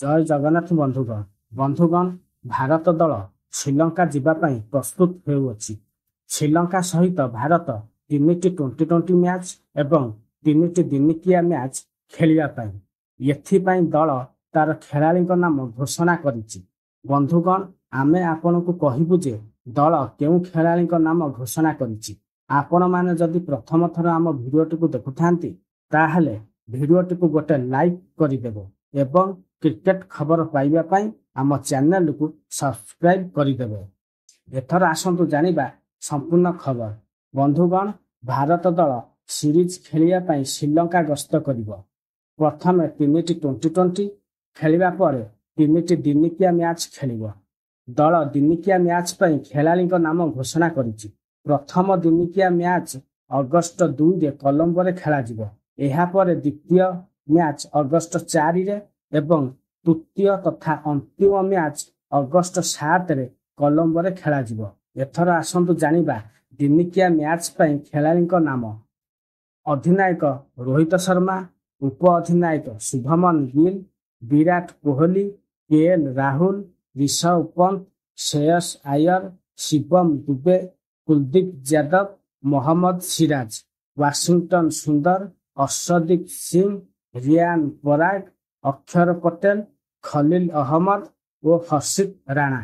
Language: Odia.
ଜୟ ଜଗନ୍ନାଥ ବନ୍ଧୁଗଣ ଭାରତ ଦଳ ଶ୍ରୀଲଙ୍କା ଯିବା ପାଇଁ ପ୍ରସ୍ତୁତ ହେଉଅଛି। ଶ୍ରୀଲଙ୍କା ସହିତ ଭାରତ 3ଟି ଟି20 ମ୍ୟାଚ୍ ଏବଂ 3ଟି ଦିନିକିଆ ମ୍ୟାଚ୍ ଖେଳିବା ପାଇଁ ଏଥିପାଇଁ ଦଳ ତାର ଖେଳାଳିଙ୍କ ନାମ ଘୋଷଣା କରିଛି। ବନ୍ଧୁଗଣ, ଆମେ ଆପଣଙ୍କୁ କହିବୁ ଯେ ଦଳ କେଉଁ ଖେଳାଳିଙ୍କ ନାମ ଘୋଷଣା କରିଛି। ଆପଣମାନେ ଯଦି ପ୍ରଥମ ଥର ଆମ ଭିଡିଓଟିକୁ ଦେଖୁଥାନ୍ତି ତାହେଲେ ଭିଡିଓଟିକୁ ଗୋଟେ ଲାଇକ୍ କରିଦେବେ ଏବଂ କ୍ରିକେଟ ଖବର ପାଇବା ପାଇଁ ଆମ ଚ୍ୟାନେଲକୁ ସବସ୍କ୍ରାଇବ କରିଦେବେ। ଏଥର ଆସନ୍ତୁ ଜାଣିବା ସମ୍ପୂର୍ଣ୍ଣ ଖବର। ବନ୍ଧୁଗଣ, ଭାରତ ଦଳ ସିରିଜ ଖେଳିବା ପାଇଁ ଶ୍ରୀଲଙ୍କା ଗସ୍ତ କରିବ। ପ୍ରଥମେ 3ଟି ଟି20 ଖେଳିବା ପରେ 3ଟି ଦିନିକିଆ ମ୍ୟାଚ୍ ଖେଳିବ। ଦଳ ଦିନିକିଆ ମ୍ୟାଚ୍ ପାଇଁ ଖେଳାଳିଙ୍କ ନାମ ଘୋଷଣା କରିଛି। ପ୍ରଥମ ଦିନିକିଆ ମ୍ୟାଚ୍ ଅଗଷ୍ଟ 2ରେ କଲମ୍ବୋରେ ଖେଳାଯିବ। ଏହାପରେ ଦ୍ୱିତୀୟ ମ୍ୟାଚ୍ ଅଗଷ୍ଟ 4ରେ ଏବଂ ତୃତୀୟ ତଥା ଅନ୍ତିମ ମ୍ୟାଚ୍ ଅଗଷ୍ଟ 7ରେ କଲମ୍ବୋରେ ଖେଳାଯିବ। ଏଥର ଆସନ୍ତୁ ଜାଣିବା ଦିନିକିଆ ମ୍ୟାଚ୍ ପାଇଁ ଖେଳାଳିଙ୍କ ନାମ। ଅଧିନାୟକ ରୋହିତ ଶର୍ମା, ଉପ ଅଧିନାୟକ ଶୁଭମନ ଗିଲ୍, ବିରାଟ କୋହଲି, କେଏଲ ରାହୁଲ, ରିଷଭ ପନ୍ତ, ଶ୍ରେୟସ ଆୟର, ଶିବମ ଦୁବେ, କୁଲଦୀପ ଯାଦବ, ମହମ୍ମଦ ସିରାଜ, ୱାଶିଂଟନ ସୁନ୍ଦର, ଅର୍ଶଦୀପ ସିଂ, ରିୟାନ ପରାଗ, ଅକ୍ଷର ପଟେଲ, ଖଲିଲ ଅହମ୍ମଦ ଓ ହର୍ଷିତ ରାଣା।